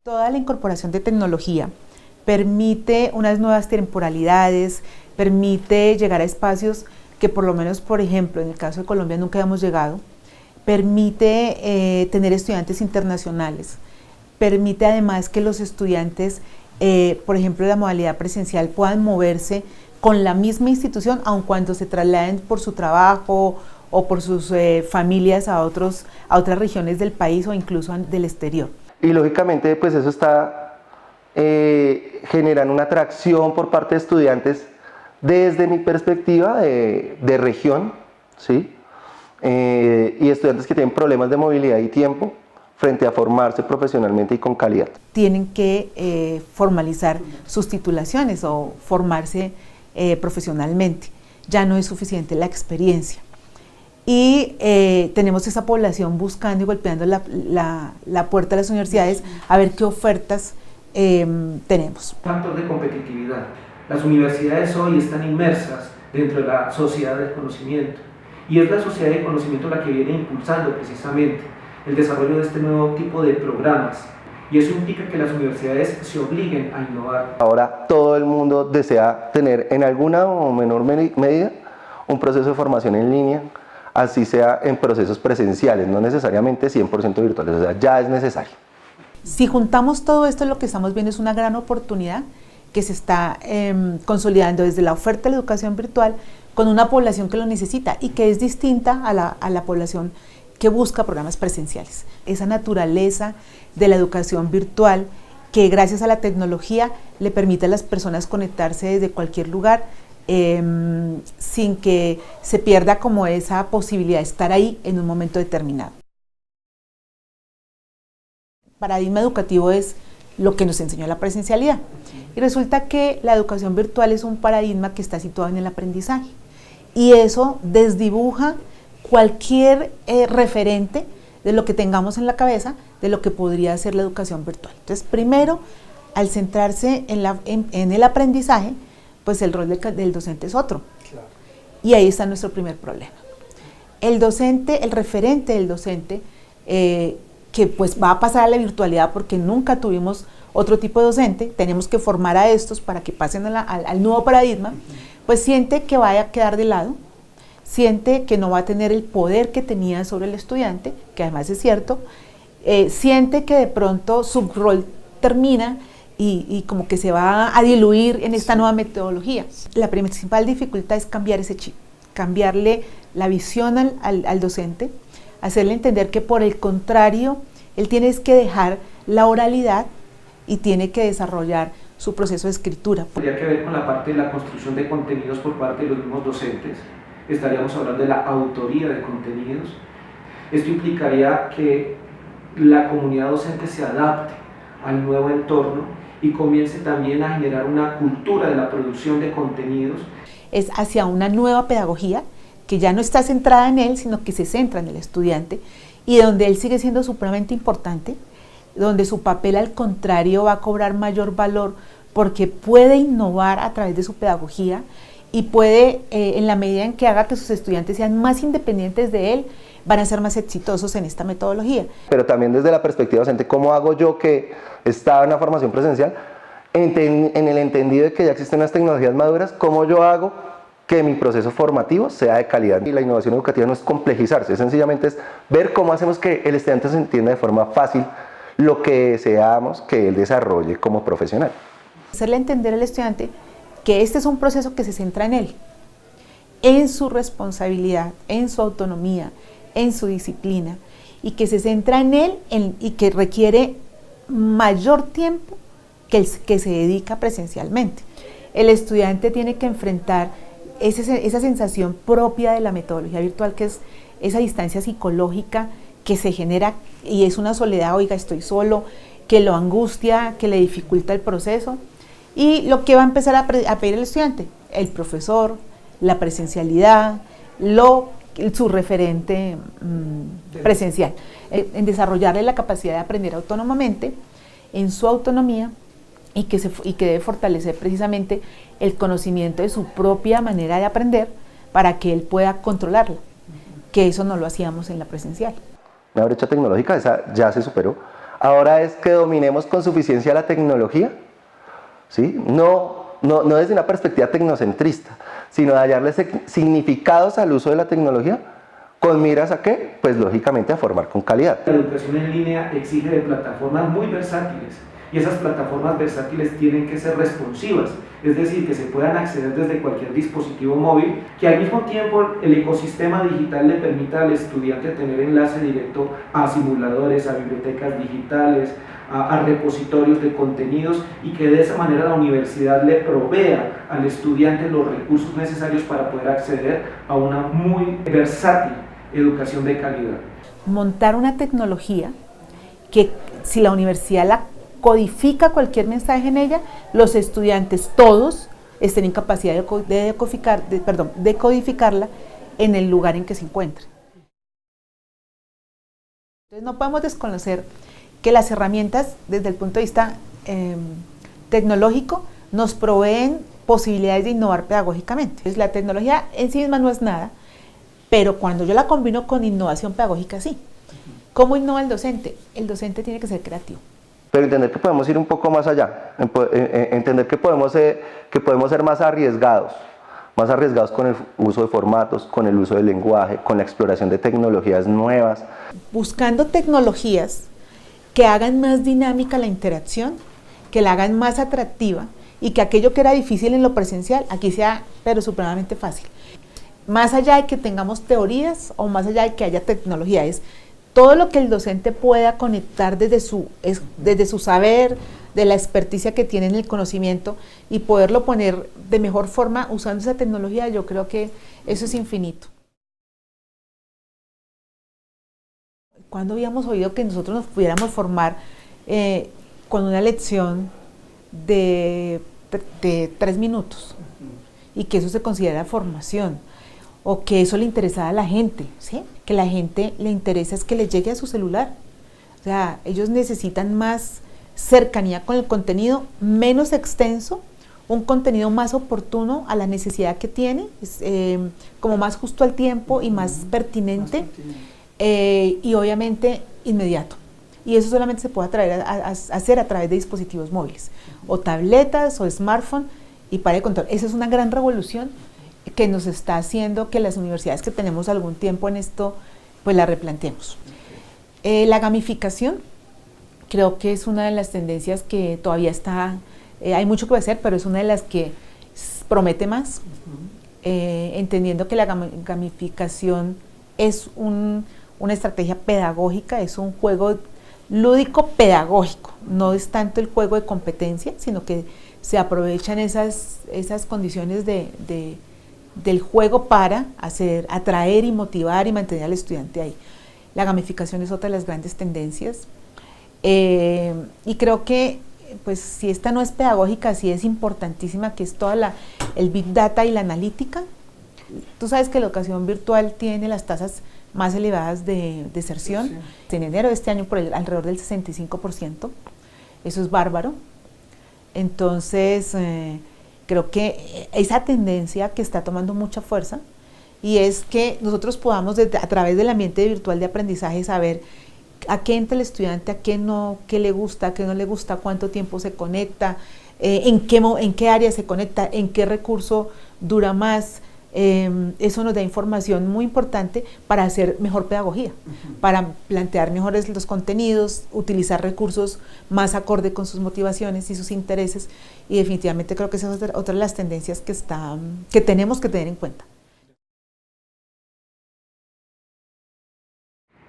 Toda la incorporación de tecnología permite unas nuevas temporalidades, permite llegar a espacios que por lo menos, por ejemplo, en el caso de Colombia nunca habíamos llegado, permite tener estudiantes internacionales, permite además que los estudiantes, por ejemplo, de la modalidad presencial puedan moverse con la misma institución, aun cuando se trasladen por su trabajo o por sus familias a otras regiones del país o incluso del exterior. Y lógicamente pues eso está generando una atracción por parte de estudiantes desde mi perspectiva de región, ¿sí? Y estudiantes que tienen problemas de movilidad y tiempo frente a formarse profesionalmente y con calidad. Tienen que formalizar sus titulaciones o formarse profesionalmente. Ya no es suficiente la experiencia. Y tenemos esa población buscando y golpeando la puerta de las universidades a ver qué ofertas tenemos. Factor de competitividad. Las universidades hoy están inmersas dentro de la sociedad del conocimiento y es la sociedad del conocimiento la que viene impulsando precisamente el desarrollo de este nuevo tipo de programas y eso implica que las universidades se obliguen a innovar. Ahora todo el mundo desea tener en alguna o menor medida un proceso de formación en línea, así sea en procesos presenciales, no necesariamente 100% virtuales, o sea, ya es necesario. Si juntamos todo esto, lo que estamos viendo es una gran oportunidad que se está consolidando desde la oferta de la educación virtual con una población que lo necesita y que es distinta a la población que busca programas presenciales. Esa naturaleza de la educación virtual que gracias a la tecnología le permite a las personas conectarse desde cualquier lugar sin que se pierda como esa posibilidad de estar ahí en un momento determinado. El paradigma educativo es lo que nos enseñó la presencialidad y resulta que la educación virtual es un paradigma que está situado en el aprendizaje y eso desdibuja cualquier referente de lo que tengamos en la cabeza de lo que podría ser la educación virtual. Entonces, primero, al centrarse en el aprendizaje, pues el rol del docente es otro. Claro. Y ahí está nuestro primer problema. El docente, el referente del docente, que pues va a pasar a la virtualidad porque nunca tuvimos otro tipo de docente, tenemos que formar a estos para que pasen al nuevo paradigma, pues siente que va a quedar de lado, siente que no va a tener el poder que tenía sobre el estudiante, que además es cierto, siente que de pronto su rol termina y como que se va a diluir en esta nueva metodología. La principal dificultad es cambiar ese chip, cambiarle la visión al docente, hacerle entender que por el contrario, él tiene que dejar la oralidad y tiene que desarrollar su proceso de escritura. Tendría que ver con la parte de la construcción de contenidos por parte de los mismos docentes. Estaríamos hablando de la autoría de contenidos. Esto implicaría que la comunidad docente se adapte al nuevo entorno y comience también a generar una cultura de la producción de contenidos. Es hacia una nueva pedagogía que ya no está centrada en él, sino que se centra en el estudiante y donde él sigue siendo supremamente importante, donde su papel al contrario va a cobrar mayor valor porque puede innovar a través de su pedagogía y puede, en la medida en que haga que sus estudiantes sean más independientes de él, van a ser más exitosos en esta metodología. Pero también desde la perspectiva docente, ¿cómo hago yo que estaba en una formación presencial? En el entendido de que ya existen las tecnologías maduras, ¿cómo yo hago que mi proceso formativo sea de calidad? Y la innovación educativa no es complejizarse, sencillamente es ver cómo hacemos que el estudiante se entienda de forma fácil lo que deseamos que él desarrolle como profesional. Hacerle entender al estudiante que este es un proceso que se centra en él, en su responsabilidad, en su autonomía, en su disciplina, y que se centra en él y que requiere mayor tiempo que el que se dedica presencialmente. El estudiante tiene que enfrentar esa sensación propia de la metodología virtual, que es esa distancia psicológica que se genera y es una soledad, oiga, estoy solo, que lo angustia, que le dificulta el proceso. Y lo que va a empezar a pedir el estudiante, el profesor, la presencialidad, su referente presencial, en desarrollarle la capacidad de aprender autónomamente, en su autonomía, y que debe fortalecer precisamente el conocimiento de su propia manera de aprender para que él pueda controlarla, que eso no lo hacíamos en la presencial. La brecha tecnológica esa ya se superó. ahora es que dominemos con suficiencia la tecnología, ¿sí? No desde una perspectiva tecnocentrista, sino de hallarle significados al uso de la tecnología, ¿con miras a qué? Pues lógicamente a formar con calidad. La educación en línea exige de plataformas muy versátiles, y esas plataformas versátiles tienen que ser responsivas, es decir, que se puedan acceder desde cualquier dispositivo móvil, que al mismo tiempo el ecosistema digital le permita al estudiante tener enlace directo a simuladores, a bibliotecas digitales, a repositorios de contenidos, y que de esa manera la universidad le provea al estudiante los recursos necesarios para poder acceder a una muy versátil educación de calidad. Montar una tecnología que, si la universidad la codifica cualquier mensaje en ella, los estudiantes todos estén en capacidad de codificarla en el lugar en que se encuentren. Entonces no podemos desconocer que las herramientas desde el punto de vista tecnológico nos proveen posibilidades de innovar pedagógicamente. Entonces, la tecnología en sí misma no es nada, pero cuando yo la combino con innovación pedagógica, sí. ¿Cómo innova el docente? El docente tiene que ser creativo. Pero entender que podemos ir un poco más allá, entender que podemos ser más arriesgados con el uso de formatos, con el uso del lenguaje, con la exploración de tecnologías nuevas. Buscando tecnologías que hagan más dinámica la interacción, que la hagan más atractiva, y que aquello que era difícil en lo presencial, aquí sea pero supremamente fácil. Más allá de que tengamos teorías o más allá de que haya tecnología, es todo lo que el docente pueda conectar desde su saber, de la experticia que tiene en el conocimiento, y poderlo poner de mejor forma usando esa tecnología. Yo creo que eso es infinito. ¿Cuándo habíamos oído que nosotros nos pudiéramos formar con una lección de 3 minutos y que eso se considera formación, o que eso le interesaba a la gente, ¿sí? Que la gente le interesa es que les llegue a su celular? O sea, ellos necesitan más cercanía con el contenido, menos extenso, un contenido más oportuno a la necesidad que tiene, como más justo al tiempo y más pertinente, y obviamente inmediato. Y eso solamente se puede hacer a través de dispositivos móviles, o tabletas o smartphone, y para de contar. Esa es una gran revolución que nos está haciendo que las universidades que tenemos algún tiempo en esto, pues la replanteemos. La gamificación creo que es una de las tendencias que todavía está, hay mucho que hacer, pero es una de las que promete más, entendiendo que la gamificación es una estrategia pedagógica, es un juego lúdico pedagógico, no es tanto el juego de competencia, sino que se aprovechan esas condiciones del juego para atraer y motivar y mantener al estudiante ahí. La gamificación es otra de las grandes tendencias, y creo que pues si esta no es pedagógica, sí es importantísima, que es toda el Big Data y la analítica. Tú sabes que la educación virtual tiene las tasas más elevadas de deserción. Sí. En enero de este año alrededor del 65%, eso es bárbaro. Entonces creo que esa tendencia que está tomando mucha fuerza, y es que nosotros podamos a través del ambiente virtual de aprendizaje saber a qué entra el estudiante, a qué no, qué le gusta, a qué no le gusta, cuánto tiempo se conecta, en qué área se conecta, en qué recurso dura más. Eso nos da información muy importante para hacer mejor pedagogía, para plantear mejores los contenidos, utilizar recursos más acorde con sus motivaciones y sus intereses, y definitivamente creo que esa es otra de las tendencias que tenemos que tener en cuenta.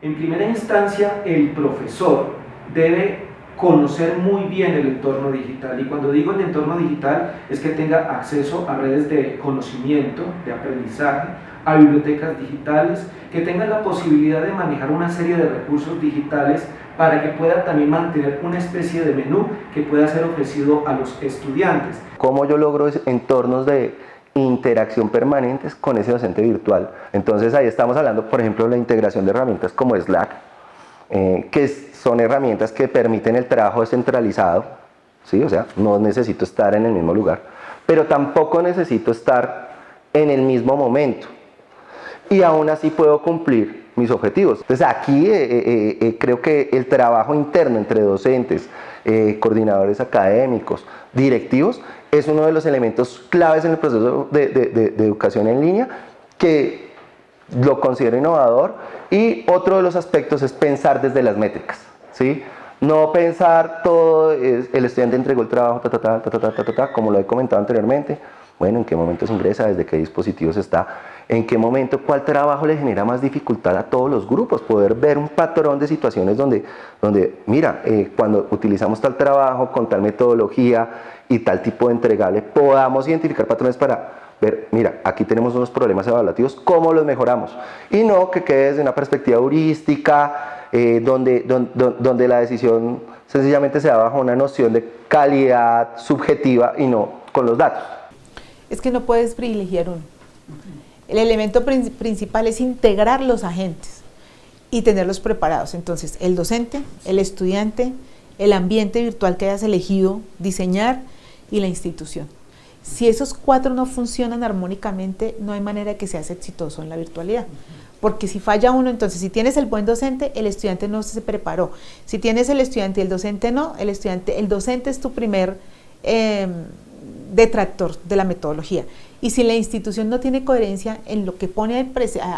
En primera instancia, el profesor debe conocer muy bien el entorno digital, y cuando digo el entorno digital es que tenga acceso a redes de conocimiento, de aprendizaje, a bibliotecas digitales, que tenga la posibilidad de manejar una serie de recursos digitales para que pueda también mantener una especie de menú que pueda ser ofrecido a los estudiantes. ¿Cómo yo logro entornos de interacción permanentes con ese docente virtual? Entonces ahí estamos hablando, por ejemplo, de la integración de herramientas como Slack, que son herramientas que permiten el trabajo descentralizado, ¿sí? O sea, no necesito estar en el mismo lugar, pero tampoco necesito estar en el mismo momento, y aún así puedo cumplir mis objetivos. Entonces aquí creo que el trabajo interno entre docentes, coordinadores académicos, directivos, es uno de los elementos claves en el proceso de educación en línea que lo considero innovador. Y otro de los aspectos es pensar desde las métricas, ¿sí? No pensar todo, el estudiante entregó el trabajo, como lo he comentado anteriormente. Bueno, ¿en qué momento se ingresa? ¿Desde qué dispositivos está? ¿En qué momento cuál trabajo le genera más dificultad a todos los grupos? Poder ver un patrón de situaciones donde mira, cuando utilizamos tal trabajo con tal metodología y tal tipo de entregable, podamos identificar patrones para ver, mira, aquí tenemos unos problemas evaluativos, ¿cómo los mejoramos? Y no que quede desde una perspectiva heurística, donde la decisión sencillamente se da bajo una noción de calidad subjetiva y no con los datos. Es que no puedes privilegiar uno. El elemento principal es integrar los agentes y tenerlos preparados. Entonces, el docente, el estudiante, el ambiente virtual que hayas elegido diseñar y la institución. Si esos cuatro no funcionan armónicamente, no hay manera de que seas exitoso en la virtualidad. Porque si falla uno, entonces si tienes el buen docente, el estudiante no se preparó. Si tienes el estudiante y el docente no, el docente es tu primer detractor de la metodología. Y si la institución no tiene coherencia en lo que pone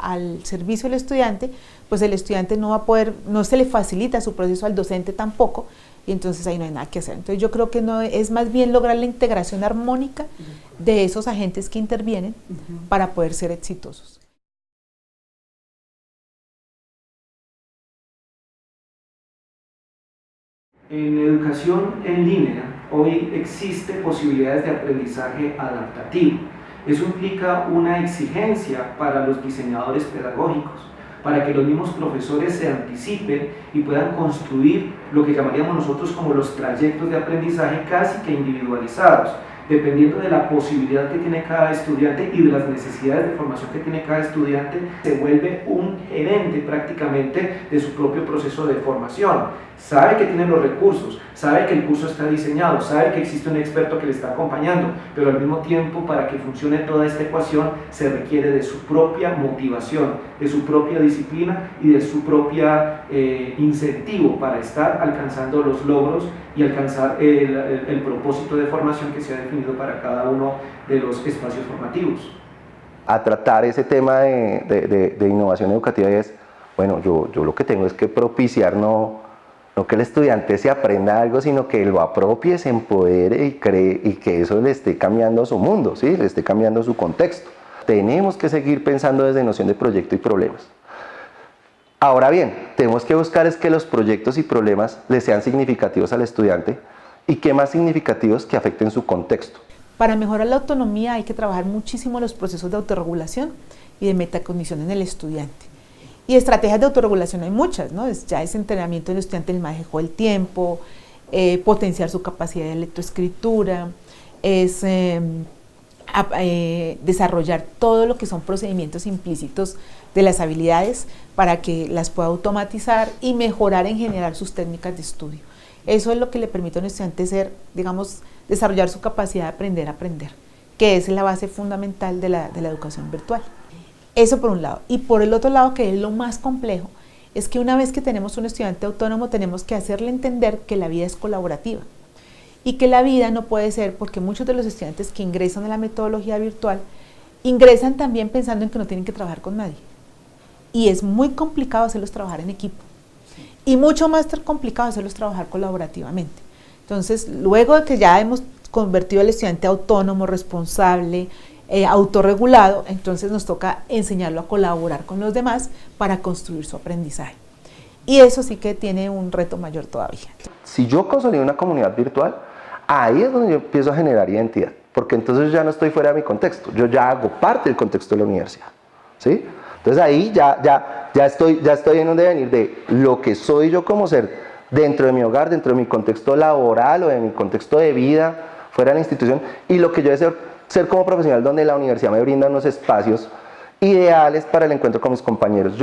al servicio del estudiante, pues el estudiante no va a poder, no se le facilita su proceso al docente tampoco, y entonces ahí no hay nada que hacer. Entonces yo creo que no es más bien lograr la integración armónica de esos agentes que intervienen para poder ser exitosos. En educación en línea, hoy existe posibilidades de aprendizaje adaptativo. Eso implica una exigencia para los diseñadores pedagógicos, para que los mismos profesores se anticipen y puedan construir lo que llamaríamos nosotros como los trayectos de aprendizaje casi que individualizados, dependiendo de la posibilidad que tiene cada estudiante y de las necesidades de formación que tiene cada estudiante, se vuelve un gerente prácticamente de su propio proceso de formación. Sabe que tiene los recursos, sabe que el curso está diseñado, sabe que existe un experto que le está acompañando, pero al mismo tiempo, para que funcione toda esta ecuación, se requiere de su propia motivación, de su propia disciplina y de su propia incentivo para estar alcanzando los logros y alcanzar el propósito de formación que se ha definido para cada uno de los espacios formativos. A tratar ese tema de innovación educativa es, bueno, yo lo que tengo es que propiciar no que el estudiante se aprenda algo, sino que lo apropie, se empodere y cree, y que eso le esté cambiando su mundo, ¿sí? Le esté cambiando su contexto. Tenemos que seguir pensando desde noción de proyecto y problemas. Ahora bien, tenemos que buscar es que los proyectos y problemas le sean significativos al estudiante y que más significativos que afecten su contexto. Para mejorar la autonomía hay que trabajar muchísimo los procesos de autorregulación y de metacognición en el estudiante. Y estrategias de autorregulación hay muchas, ¿no? Ya es entrenamiento del estudiante en el manejo del tiempo, potenciar su capacidad de lectoescritura, es desarrollar todo lo que son procedimientos implícitos de las habilidades para que las pueda automatizar y mejorar en general sus técnicas de estudio. Eso es lo que le permite a un estudiante ser, digamos, desarrollar su capacidad de aprender a aprender, que es la base fundamental de la educación virtual. Eso por un lado. Y por el otro lado, que es lo más complejo, es que una vez que tenemos un estudiante autónomo, tenemos que hacerle entender que la vida es colaborativa y que la vida no puede ser, porque muchos de los estudiantes que ingresan a la metodología virtual ingresan también pensando en que no tienen que trabajar con nadie. Y es muy complicado hacerlos trabajar en equipo y mucho más complicado hacerlos trabajar colaborativamente. Entonces, luego de que ya hemos convertido al estudiante autónomo, responsable, autorregulado, entonces nos toca enseñarlo a colaborar con los demás para construir su aprendizaje. Y eso sí que tiene un reto mayor todavía. Si yo consolido una comunidad virtual, ahí es donde yo empiezo a generar identidad, porque entonces ya no estoy fuera de mi contexto, yo ya hago parte del contexto de la universidad, ¿sí? Entonces ahí ya estoy en un devenir de lo que soy yo como ser dentro de mi hogar, dentro de mi contexto laboral o de mi contexto de vida fuera de la institución, y lo que yo deseo ser como profesional, donde la universidad me brinda unos espacios ideales para el encuentro con mis compañeros.